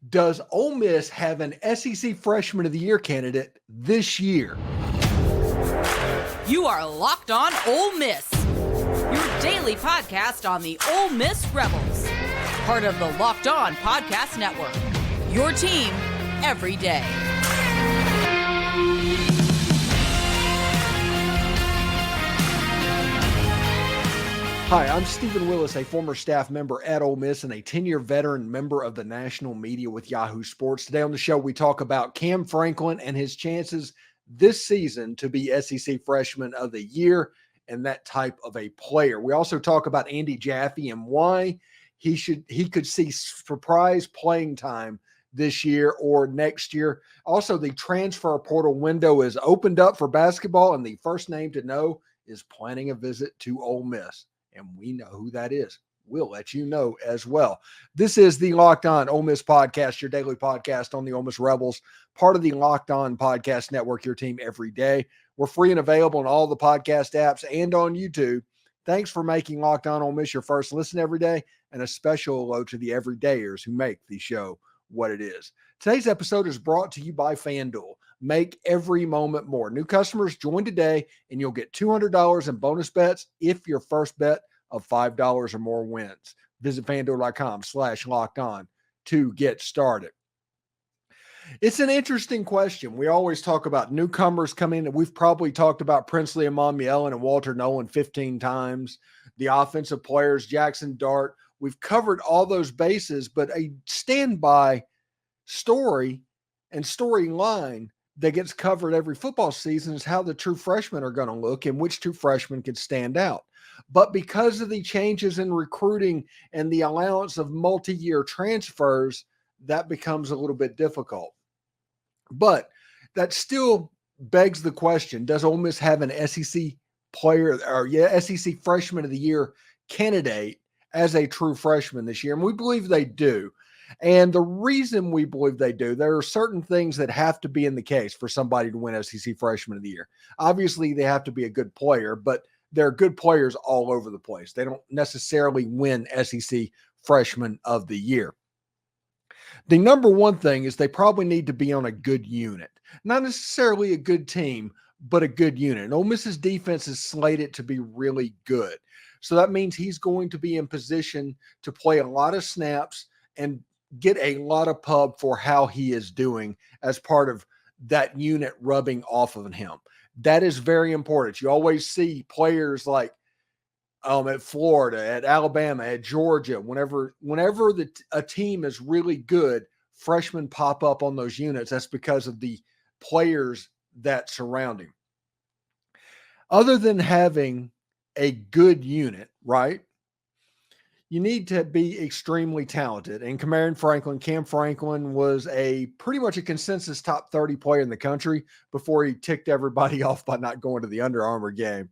Does Ole Miss have an SEC Freshman of the Year candidate this year? You are Locked On Ole Miss, your daily podcast on the Ole Miss Rebels, part of the Locked On Podcast Network, your team every day. Hi, I'm Stephen Willis, a former staff member at Ole Miss and a 10-year veteran member of the national media with Yahoo Sports. Today on the show, we talk about Kam Franklin and his chances this season to be SEC Freshman of the Year and that type of a player. We also talk about Andy Jaffe and why he could see surprise playing time this year or next year. Also, the transfer portal window is opened up for basketball, and the first name to know is planning a visit to Ole Miss. And we know who that is. We'll let you know as well. This is the Locked On Ole Miss podcast, your daily podcast on the Ole Miss Rebels, part of the Locked On Podcast Network, your team every day. We're free and available on all the podcast apps and on YouTube. Thanks for making Locked On Ole Miss your first listen every day, and a special hello to the everydayers who make the show what it is. Today's episode is brought to you by FanDuel. Make every moment more. New customers join today, and you'll get $200 in bonus bets if your first bet of $5 or more wins. Visit FanDuel.com/lockedon to get started. It's an interesting question. We always talk about newcomers coming in. We've probably talked about Princely Umanmielen and Walter Nolen 15 times. The offensive players, Jackson Dart. We've covered all those bases, but a standby story and storyline that gets covered every football season is how the true freshmen are going to look and which true freshmen could stand out. But because of the changes in recruiting and the allowance of multi-year transfers, that becomes a little bit difficult. But that still begs the question, does Ole Miss have an SEC player or SEC Freshman of the Year candidate as a true freshman this year? And we believe they do. And the reason we believe they do, there are certain things that have to be in the case for somebody to win SEC Freshman of the Year. Obviously, they have to be a good player, but there are good players all over the place. They don't necessarily win SEC Freshman of the Year. The number one thing is they probably need to be on a good unit. Not necessarily a good team, but a good unit. And Ole Miss's defense is slated to be really good. So that means he's going to be in position to play a lot of snaps and get a lot of pub for how he is doing as part of that unit rubbing off of him. That is very important. You always see players like at Florida, at Alabama, at Georgia, whenever a team is really good, freshmen pop up on those units. That's because of the players that surround him. Other than having a good unit, right? You need to be extremely talented. And Kam Franklin was pretty much a consensus top 30 player in the country before he ticked everybody off by not going to the Under Armour game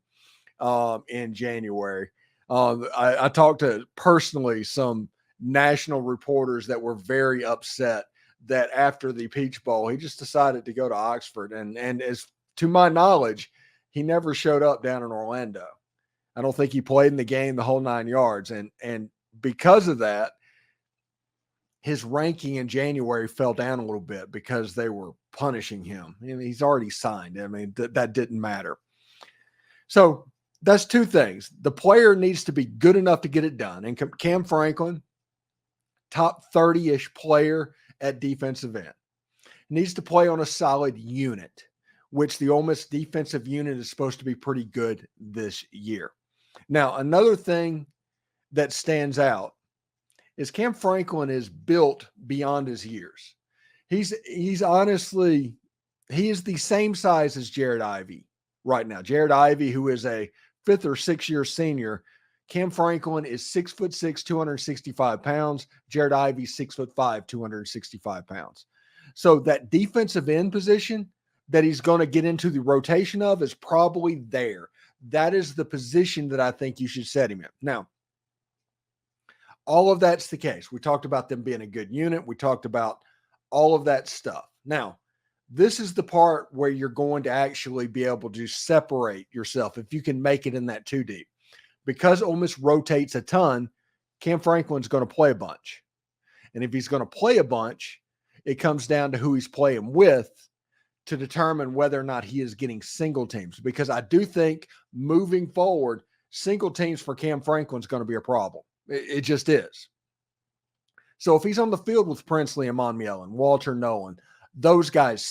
in January. I talked to personally some national reporters that were very upset that after the Peach Bowl, he just decided to go to Oxford. And as to my knowledge, he never showed up down in Orlando. I don't think he played in the game the whole 9 yards. And because of that, his ranking in January fell down a little bit because they were punishing him. I mean, he's already signed. I mean, that didn't matter. So that's two things. The player needs to be good enough to get it done. And Kam Franklin, top 30-ish player at defensive end, needs to play on a solid unit, which the Ole Miss defensive unit is supposed to be pretty good this year. Now, another thing that stands out is Kam Franklin is built beyond his years. He's honestly, he is the same size as Jared Ivey right now. Jared Ivey, who is a 5th or 6th year senior, Kam Franklin is 6'6", 265 pounds. Jared Ivey, 6'5", 265 pounds. So that defensive end position that he's going to get into the rotation of is probably there. That is the position that I think you should set him in. Now, all of that's the case. We talked about them being a good unit. We talked about all of that stuff. Now, this is the part where you're going to actually be able to separate yourself if you can make it in that 2 deep. Because Ole Miss rotates a ton, Kam Franklin's going to play a bunch. And if he's going to play a bunch, it comes down to who he's playing with to determine whether or not he is getting single teams. Because I do think moving forward, single teams for Kam Franklin is going to be a problem. It just is. So if he's on the field with Princely, Umanmielen, Walter Nolen, those guys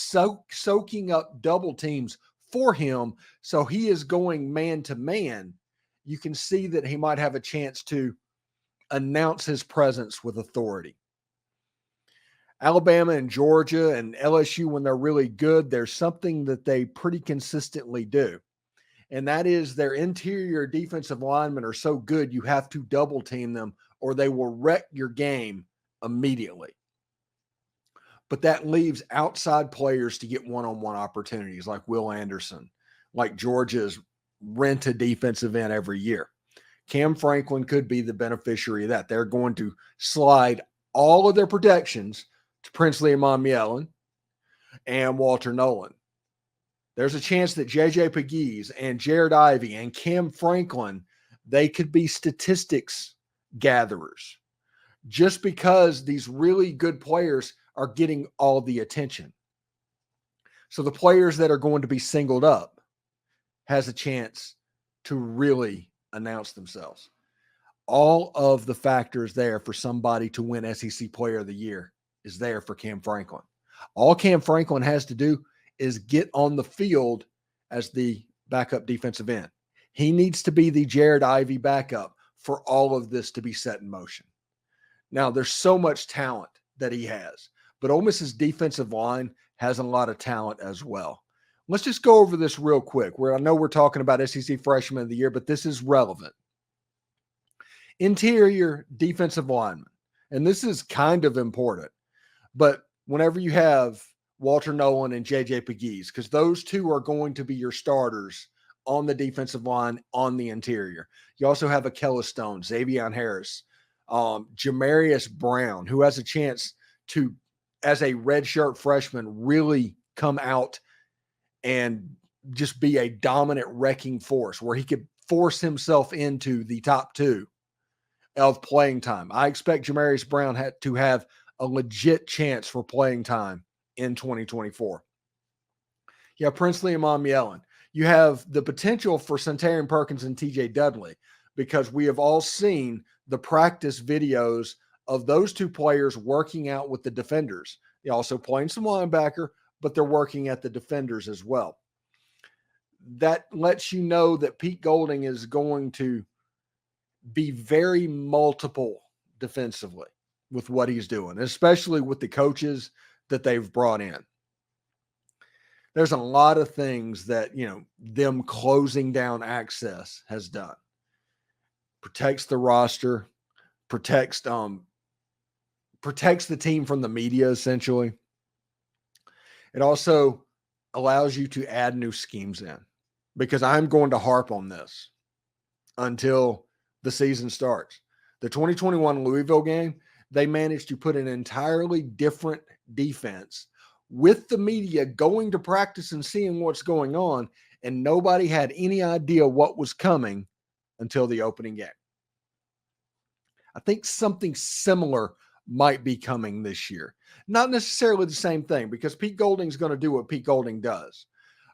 soaking up double teams for him, so he is going man to man, you can see that he might have a chance to announce his presence with authority. Alabama and Georgia and LSU, when they're really good, there's something that they pretty consistently do. And that is their interior defensive linemen are so good, you have to double team them or they will wreck your game immediately. But that leaves outside players to get one-on-one opportunities like Will Anderson, like Georgia's rent a defensive end every year. Kam Franklin could be the beneficiary of that. They're going to slide all of their protections to Princely, Umanmielen and Walter Nolen. There's a chance that J.J. Pegues and Jared Ivey and Kam Franklin, they could be statistics gatherers just because these really good players are getting all the attention. So the players that are going to be singled up has a chance to really announce themselves. All of the factors there for somebody to win SEC Player of the Year is there for Kam Franklin. All Kam Franklin has to do is get on the field as the backup defensive end. He needs to be the Jared Ivey backup for all of this to be set in motion. Now, there's so much talent that he has, but Ole Miss's defensive line has a lot of talent as well. Let's just go over this real quick. I know we're talking about SEC Freshman of the Year, but this is relevant. Interior defensive lineman, and this is kind of important, but whenever you have Walter Nolen and J.J. Pegues, because those two are going to be your starters on the defensive line on the interior. You also have Akella Stone, Xavier Harris, Jamarius Brown, who has a chance to, as a redshirt freshman, really come out and just be a dominant wrecking force where he could force himself into the top two of playing time. I expect Jamarius Brown to have a legit chance for playing time in 2024. You have Princely and Umanmielen. You have the potential for Centarian Perkins and TJ Dudley because we have all seen the practice videos of those two players working out with the defenders. They also playing some linebacker, but they're working at the defenders as well. That lets you know that Pete Golding is going to be very multiple defensively with what he's doing, especially with the coaches that they've brought in. There's a lot of things that, them closing down access has done. Protects the roster, protects the team from the media, essentially. It also allows you to add new schemes in, because I'm going to harp on this until the season starts. The 2021 Louisville game, they managed to put an entirely different defense with the media going to practice and seeing what's going on, and nobody had any idea what was coming until the opening game. I think something similar might be coming this year. Not necessarily the same thing, because Pete Golding's going to do what Pete Golding does.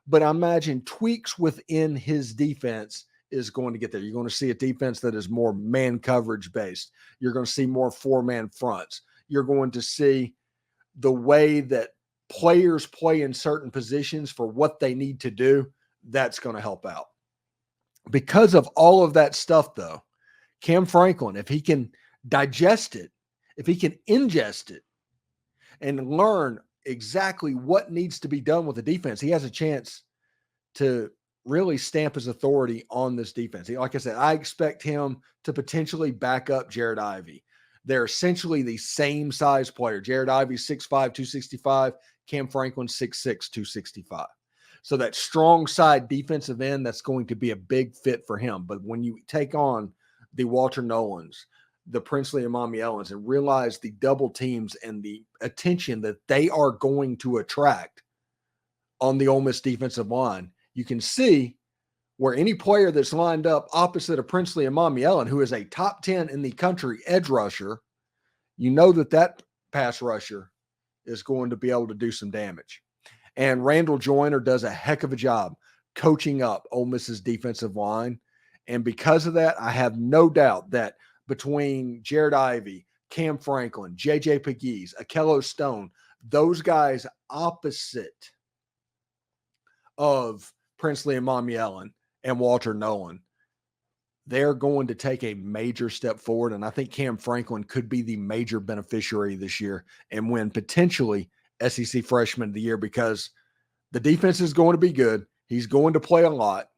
But I imagine tweaks within his defense is going to get there. You're going to see a defense that is more man coverage based. You're going to see more four-man fronts. You're going to see the way that players play in certain positions for what they need to do. That's going to help out. Because of all of that stuff, though, Kam Franklin, if he can digest it, if he can ingest it and learn exactly what needs to be done with the defense, he has a chance to really stamp his authority on this defense. Like I said, I expect him to potentially back up Jared Ivey. They're essentially the same size player. Jared Ivey 6'5", 265. Kam Franklin 6'6", 265. So that strong side defensive end, that's going to be a big fit for him. But when you take on the Walter Nolens, the Princely and Umanmielens, and realize the double teams and the attention that they are going to attract on the Ole Miss defensive line, you can see where any player that's lined up opposite of Princely and Umanmielen, who is a top 10 in the country edge rusher, you know that pass rusher is going to be able to do some damage. And Randall Joyner does a heck of a job coaching up Ole Miss's defensive line. And because of that, I have no doubt that between Jared Ivey, Kam Franklin, J.J. Pegues, Akello Stone, those guys opposite of Princely Umanmielen and Walter Nolen, they're going to take a major step forward. And I think Kam Franklin could be the major beneficiary this year and win potentially SEC Freshman of the Year, because the defense is going to be good. He's going to play a lot,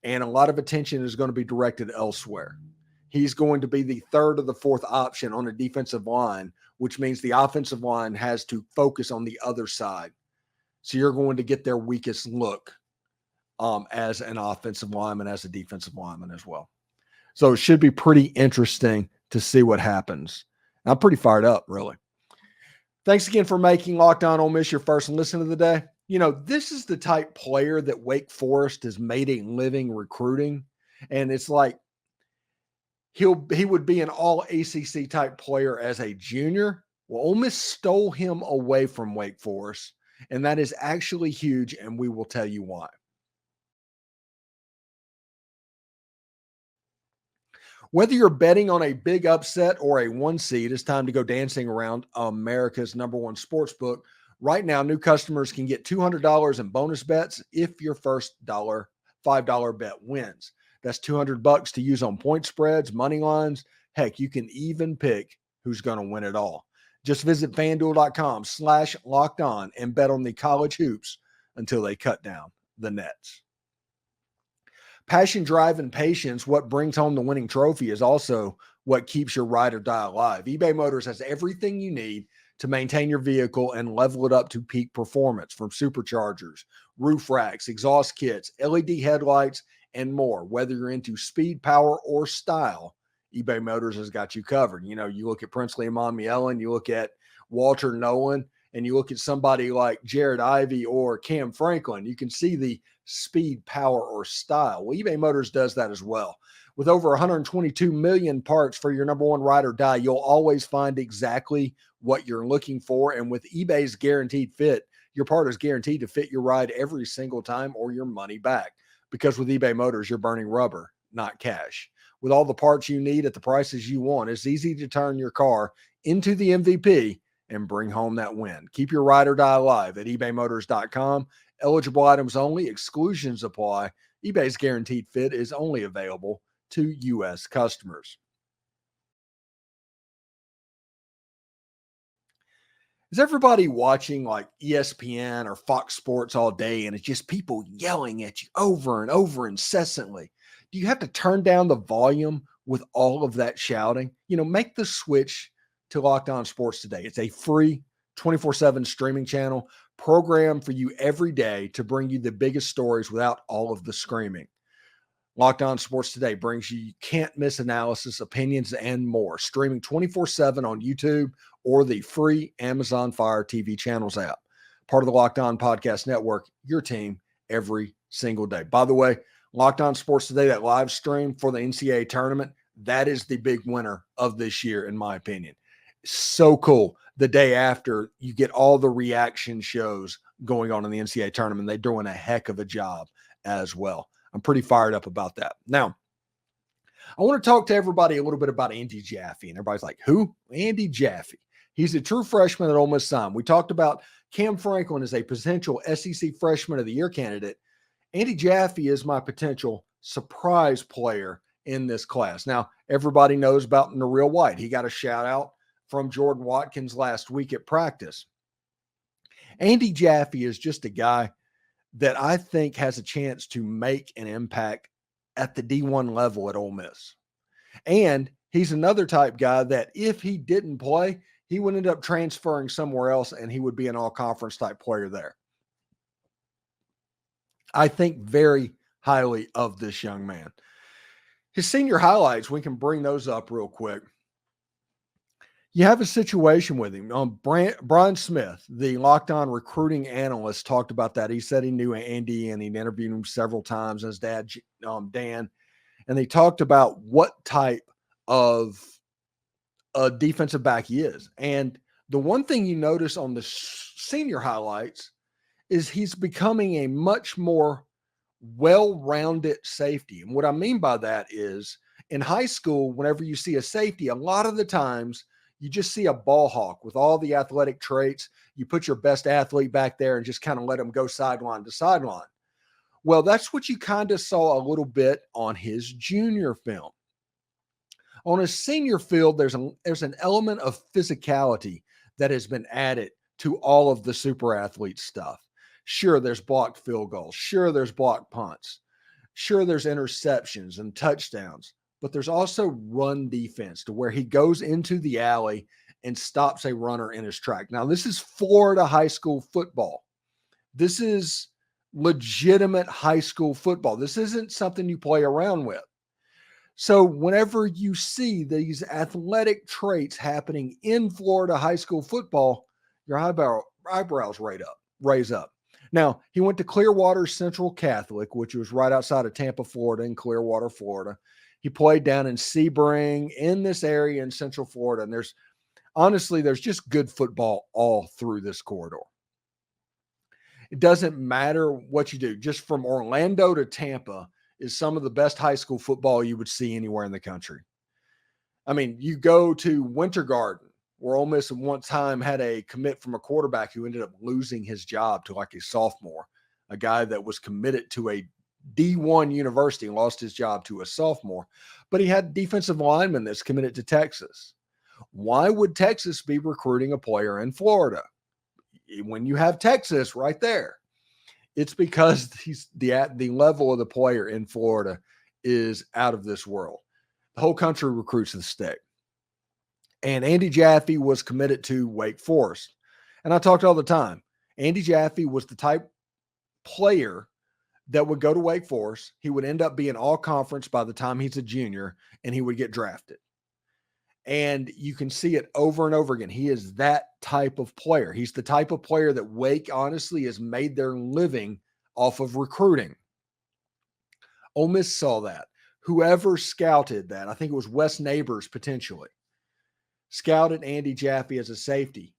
and a lot of attention is going to be directed elsewhere. He's going to be the third or the fourth option on a defensive line, which means the offensive line has to focus on the other side. So you're going to get their weakest look as an offensive lineman, as a defensive lineman as well. So it should be pretty interesting to see what happens. I'm pretty fired up, really. Thanks again for making Locked On Ole Miss your first listen of the day. You know, this is the type player that Wake Forest has made a living recruiting. And it's like he would be an all ACC type player as a junior. Well, Ole Miss stole him away from Wake Forest, and that is actually huge, and we will tell you why. Whether you're betting on a big upset or a one seed, it's time to go dancing around America's #1 sports book. Right now, new customers can get $200 in bonus bets if your first $5 bet wins. That's $200 to use on point spreads, money lines. Heck, you can even pick who's going to win it all. Just visit FanDuel.com/lockedon and bet on the college hoops until they cut down the nets. Passion, drive, and patience, what brings home the winning trophy, is also what keeps your ride or die alive. eBay Motors has everything you need to maintain your vehicle and level it up to peak performance, from superchargers, roof racks, exhaust kits, LED headlights, and more. Whether you're into speed, power, or style, eBay Motors has got you covered. You know, you look at Princely Umanmielen, you look at Walter Nolen, and you look at somebody like Jared Ivey or Kam Franklin, you can see the speed, power, or style. Well, eBay Motors does that as well. With over 122 million parts for your #1 ride or die, you'll always find exactly what you're looking for. And with eBay's guaranteed fit, your part is guaranteed to fit your ride every single time or your money back. Because with eBay Motors, you're burning rubber, not cash. With all the parts you need at the prices you want, it's easy to turn your car into the MVP and bring home that win. Keep your ride or die alive at ebaymotors.com. Eligible items only. Exclusions apply. eBay's guaranteed fit is only available to U.S. customers. Is everybody watching like ESPN or Fox Sports all day, and it's just people yelling at you over and over incessantly? Do you have to turn down the volume with all of that shouting? You know, make the switch to Locked On Sports Today. It's a free 24/7 streaming channel programmed for you every day to bring you the biggest stories without all of the screaming. Locked On Sports Today brings you can't miss analysis, opinions, and more, streaming 24/7 on YouTube or the free Amazon Fire TV channels app. Part of the Locked On Podcast Network, your team every single day. By the way, Locked On Sports Today, that live stream for the NCAA tournament, that is the big winner of this year, in my opinion. So cool. The day after, you get all the reaction shows going on in the NCAA tournament. They're doing a heck of a job as well. I'm pretty fired up about that. Now, I want to talk to everybody a little bit about Andy Jaffe. And everybody's like, who? Andy Jaffe. He's a true freshman at Ole Miss. We talked about Kam Franklin as a potential SEC Freshman of the Year candidate. Andy Jaffe is my potential surprise player in this class. Now, everybody knows about Nareel White. He got a shout out from Jordan Watkins last week at practice. Andy Jaffe is just a guy that I think has a chance to make an impact at the D1 level at Ole Miss. And he's another type guy that if he didn't play, he would end up transferring somewhere else and he would be an all-conference type player there. I think very highly of this young man. His senior highlights, we can bring those up real quick. You have a situation with him. Brian Smith, the Locked On recruiting analyst, talked about that. He said he knew Andy and he'd interviewed him several times, and his dad, Dan. And they talked about what type of a defensive back he is. And the one thing you notice on the senior highlights is he's becoming a much more well-rounded safety. And what I mean by that is in high school, whenever you see a safety, a lot of the times you just see a ball hawk with all the athletic traits. You put your best athlete back there and just kind of let them go sideline to sideline. Well, that's what you kind of saw a little bit on his junior film. On his senior field, there's an element of physicality that has been added to all of the super athlete stuff. Sure, there's blocked field goals. Sure, there's blocked punts. Sure, there's interceptions and touchdowns, but there's also run defense to where he goes into the alley and stops a runner in his track. Now, this is Florida high school football. This is legitimate high school football. This isn't something you play around with. So whenever you see these athletic traits happening in Florida high school football, your eyebrows raise up. Now, he went to Clearwater Central Catholic, which was right outside of Tampa, Florida, in Clearwater, Florida. He played down in Sebring in this area in Central Florida. And there's just good football all through this corridor. It doesn't matter what you do. Just from Orlando to Tampa is some of the best high school football you would see anywhere in the country. I mean, you go to Winter Garden, where Ole Miss at one time had a commit from a quarterback who ended up losing his job to like a sophomore, a guy that was committed to a D1 university and lost his job to a sophomore, but he had defensive lineman that's committed to Texas. Why would Texas be recruiting a player in Florida when you have Texas right there? It's because the level of the player in Florida is out of this world. The whole country recruits the state. And Andy Jaffe was committed to Wake Forest. And I talked all the time. Andy Jaffe was the type player that would go to Wake Forest. He would end up being all conference by the time he's a junior, and he would get drafted. And you can see it over and over again. He is that type of player. He's the type of player that Wake honestly has made their living off of recruiting. Ole Miss saw that. Whoever scouted that, I think it was Wes Neighbors potentially, scouted Andy Jaffe as a safety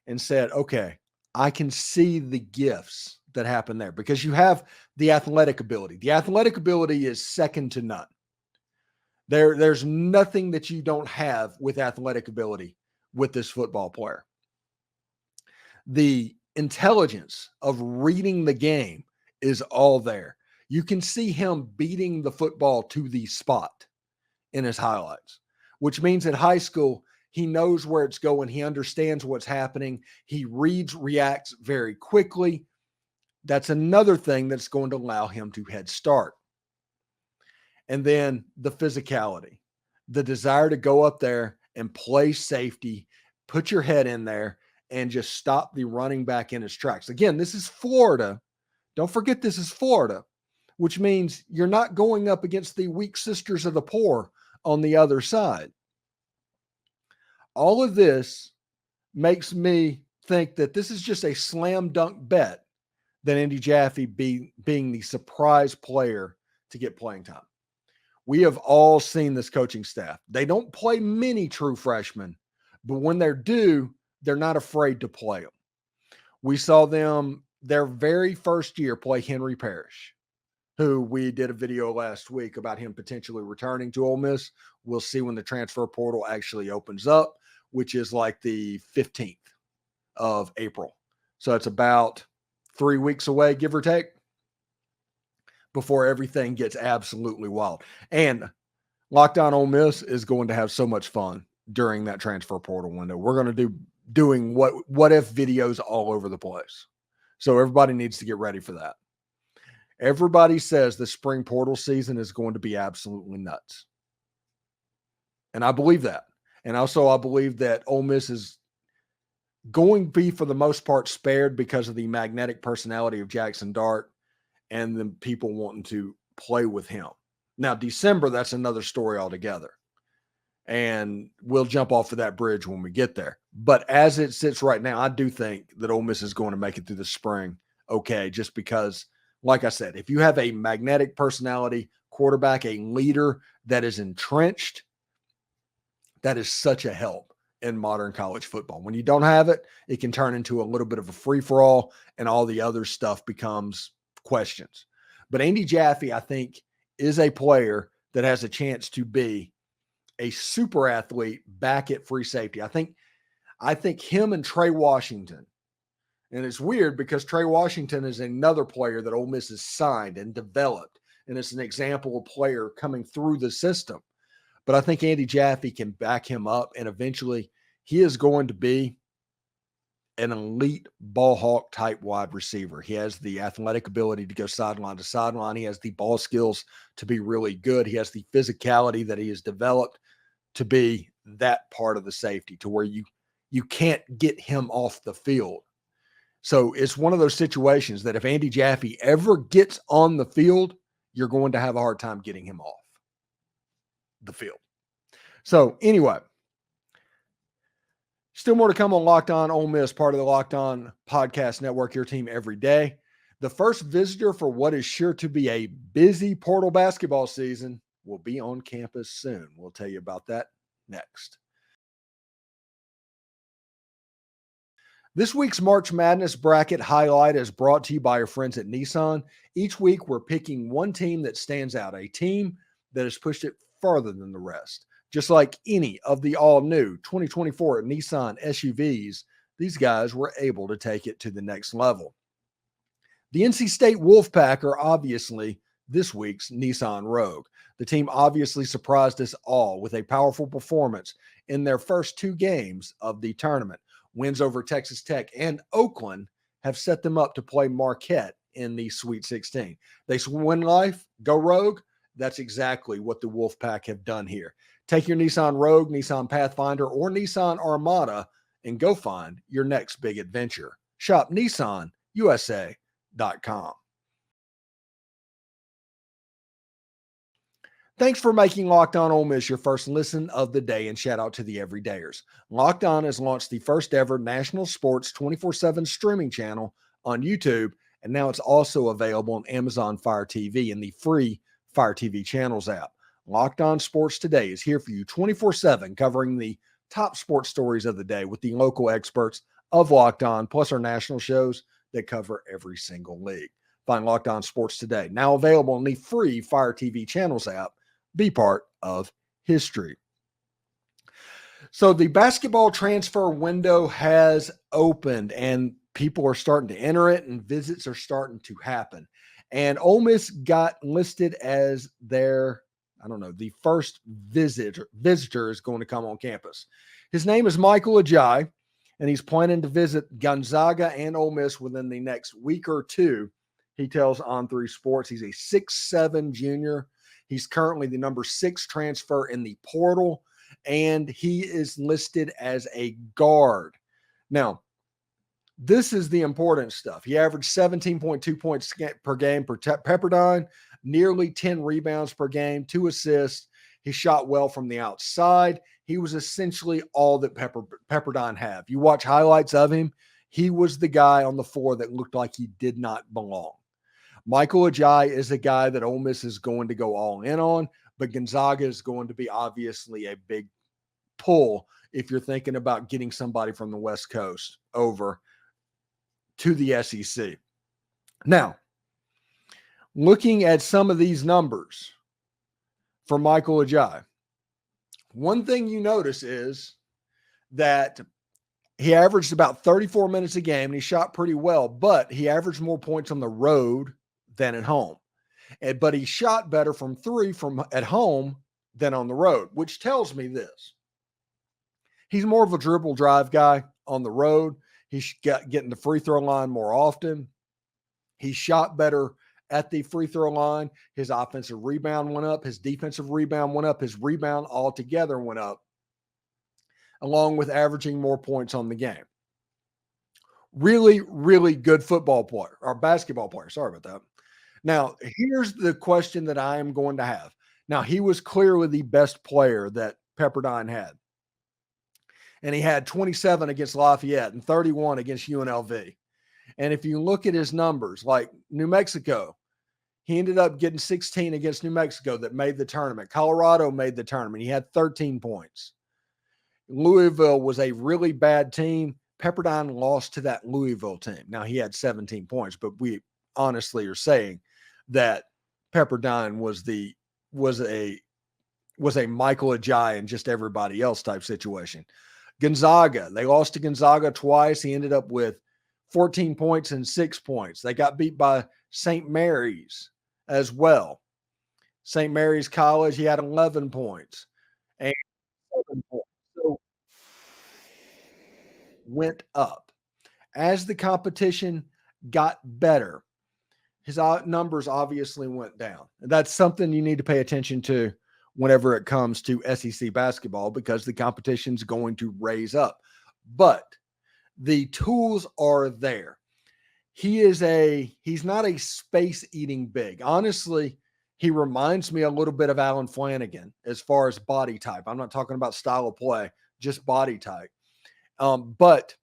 and said, okay, I can see the gifts that happen there because you have the athletic ability. The athletic ability is second to none. There's nothing that you don't have with athletic ability with this football player. The intelligence of reading the game is all there. You can see him beating the football to the spot in his highlights, which means at high school, he knows where it's going. He understands what's happening. He reacts very quickly. That's another thing that's going to allow him to head start. And then the physicality, the desire to go up there and play safety, put your head in there and just stop the running back in his tracks. Again, this is Florida. Don't forget this is Florida, which means you're not going up against the weak sisters of the poor on the other side. All of this makes me think that this is just a slam dunk bet that Andy Jaffe being the surprise player to get playing time. We have all seen this coaching staff. They don't play many true freshmen, but when they're due, they're not afraid to play them. We saw them their very first year play Henry Parrish, who we did a video last week about him potentially returning to Ole Miss. We'll see when the transfer portal actually opens up, which is like the 15th of April. So it's about 3 weeks away, give or take, before everything gets absolutely wild. And Locked On Ole Miss is going to have so much fun during that transfer portal window. We're going to doing what if videos all over the place. So everybody needs to get ready for that. Everybody says the spring portal season is going to be absolutely nuts. And I believe that. And also I believe that Ole Miss is going to be, for the most part, spared because of the magnetic personality of Jackson Dart and the people wanting to play with him. Now, December, that's another story altogether. And we'll jump off of that bridge when we get there. But as it sits right now, I do think that Ole Miss is going to make it through the spring okay, just because, like I said, if you have a magnetic personality quarterback, a leader that is entrenched, That is such a help in modern college football. When you don't have it, it can turn into a little bit of a free-for-all, and all the other stuff becomes questions. But Andy Jaffe, I think, is a player that has a chance to be a super athlete back at free safety. I think him and Trey Washington, and it's weird because Trey Washington is another player that Ole Miss has signed and developed, and it's an example of player coming through the system. But I think Andy Jaffe can back him up, and eventually he is going to be an elite ball hawk type wide receiver. He has the athletic ability to go sideline to sideline. He has the ball skills to be really good. He has the physicality that he has developed to be that part of the safety, to where you can't get him off the field. So it's one of those situations that if Andy Jaffe ever gets on the field, you're going to have a hard time getting him off the field. So anyway, still more to come on Locked On Ole Miss, part of the Locked On Podcast Network, your team every day. The first visitor for what is sure to be a busy portal basketball season will be on campus soon. We'll tell you about that next. This week's March Madness bracket highlight is brought to you by our friends at Nissan. Each week, we're picking one team that stands out, a team that has pushed it further than the rest. Just like any of the all-new 2024 Nissan SUVs, these guys were able to take it to the next level. The NC State Wolfpack are obviously this week's Nissan Rogue. The team obviously surprised us all with a powerful performance in their first two games of the tournament. Wins over Texas Tech and Oakland have set them up to play Marquette in the Sweet 16. They win life, go Rogue. That's exactly what the Wolfpack have done here. Take your Nissan Rogue, Nissan Pathfinder, or Nissan Armada and go find your next big adventure. Shop NissanUSA.com. Thanks for making Locked On Ole Miss your first listen of the day, and shout out to the everydayers. Locked On has launched the first ever national sports 24/7 streaming channel on YouTube, and now it's also available on Amazon Fire TV and the free Fire TV Channels app. Locked On Sports Today is here for you 24/7, covering the top sports stories of the day with the local experts of Locked On, plus our national shows that cover every single league. Find Locked On Sports Today, now available in the free Fire TV Channels app. Be part of history. So the basketball transfer window has opened, and people are starting to enter it, and visits are starting to happen. And Ole Miss got listed as their, the first visitor is going to come on campus. His name is Michael Ajayi, and he's planning to visit Gonzaga and Ole Miss within the next week or two. He tells On3 Sports he's a 6'7" junior. He's currently the number 6 transfer in the portal, and he is listed as a guard. Now, this is the important stuff. He averaged 17.2 points per game per Pepperdine, nearly 10 rebounds per game, 2 assists. He shot well from the outside. He was essentially all that Pepperdine have. You watch highlights of him, he was the guy on the floor that looked like he did not belong. Michael Ajayi is a guy that Ole Miss is going to go all in on, but Gonzaga is going to be obviously a big pull if you're thinking about getting somebody from the West Coast over to the SEC. Now, looking at some of these numbers for Michael Ajayi, one thing you notice is that he averaged about 34 minutes a game, and he shot pretty well, but he averaged more points on the road than at home. But he shot better from three from at home than on the road, which tells me this. He's more of a dribble drive guy on the road. He's getting the free throw line more often. He shot better at the free throw line. His offensive rebound went up. His defensive rebound went up. His rebound altogether went up, along with averaging more points on the game. Really, really good football player, or basketball player. Sorry about that. Now, here's the question that I am going to have. Now, he was clearly the best player that Pepperdine had. And he had 27 against Lafayette and 31 against UNLV. And if you look at his numbers, like New Mexico, he ended up getting 16 against New Mexico that made the tournament. Colorado made the tournament. He had 13 points. Louisville was a really bad team. Pepperdine lost to that Louisville team. Now he had 17 points, but we honestly are saying that Pepperdine was a Michael Ajayi and just everybody else type situation. Gonzaga, they lost to Gonzaga twice. He ended up with 14 points and 6 points. They got beat by St. Mary's as well. St. Mary's College, he had 11 points and 7 points. So went up. As the competition got better, his numbers obviously went down. And that's something you need to pay attention to whenever it comes to SEC basketball, because the competition's going to raise up. But the tools are there. He's not a space-eating big. Honestly, he reminds me a little bit of Alan Flanagan as far as body type. I'm not talking about style of play, just body type. But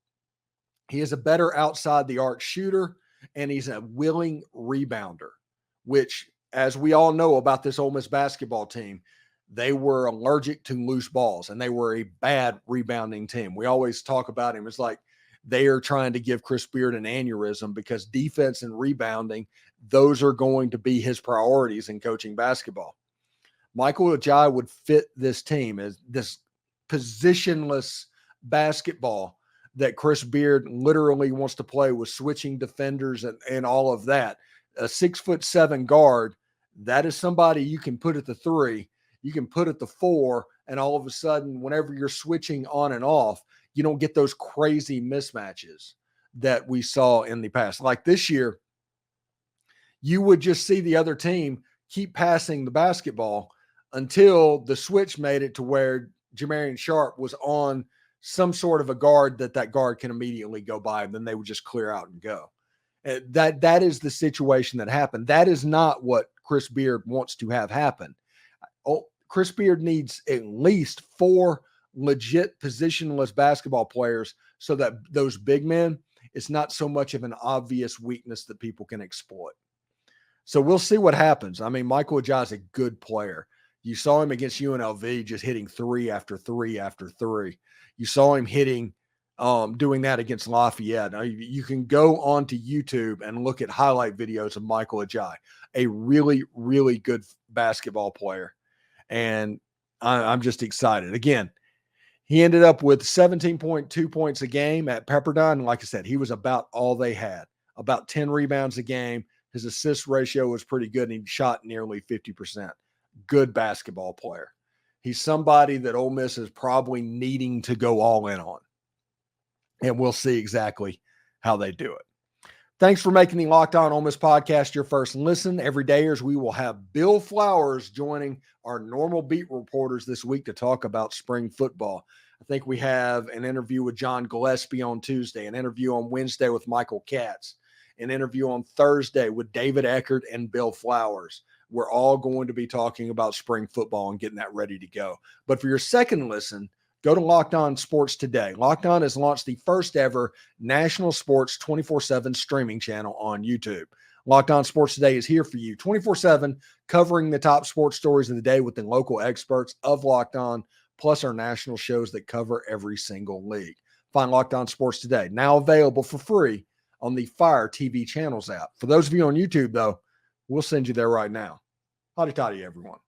he is a better outside the arc shooter, and he's a willing rebounder, which, as we all know about this Ole Miss basketball team, they were allergic to loose balls, and they were a bad rebounding team. We always talk about him as like they are trying to give Chris Beard an aneurysm, because defense and rebounding, those are going to be his priorities in coaching basketball. Michael Ajayi would fit this team as this positionless basketball that Chris Beard literally wants to play with switching defenders and all of that. A 6'7" guard, that is somebody you can put at the 3, you can put at the 4, and all of a sudden, whenever you're switching on and off, you don't get those crazy mismatches that we saw in the past. Like this year, you would just see the other team keep passing the basketball until the switch made it to where Jamarian Sharp was on some sort of a guard that guard can immediately go by, and then they would just clear out and go. That is the situation that happened. That is not what Chris Beard wants to have happen. Chris Beard needs at least 4 legit positionless basketball players so that those big men, it's not so much of an obvious weakness that people can exploit. So we'll see what happens. I mean, Michael Ajayi is a good player. You saw him against UNLV just hitting 3 after 3 after 3. You saw him doing that against Lafayette. Now, you can go onto YouTube and look at highlight videos of Michael Ajayi, a really, really good basketball player. And I'm just excited. Again, he ended up with 17.2 points a game at Pepperdine. Like I said, he was about all they had, about 10 rebounds a game. His assist ratio was pretty good, and he shot nearly 50%. Good basketball player. He's somebody that Ole Miss is probably needing to go all in on. And we'll see exactly how they do it. Thanks for making the Locked On Ole Miss podcast your first listen. Every dayers, we will have Bill Flowers joining our normal beat reporters this week to talk about spring football. I think we have an interview with John Gillespie on Tuesday, an interview on Wednesday with Michael Katz, an interview on Thursday with David Eckert and Bill Flowers. We're all going to be talking about spring football and getting that ready to go. But for your second listen, go to Locked On Sports Today. Locked On has launched the first ever national sports 24/7 streaming channel on YouTube. Locked On Sports Today is here for you 24/7, covering the top sports stories of the day with the local experts of Locked On, plus our national shows that cover every single league. Find Locked On Sports Today, now available for free on the Fire TV Channels app. For those of you on YouTube, though, we'll send you there right now. Howdy toddy, everyone.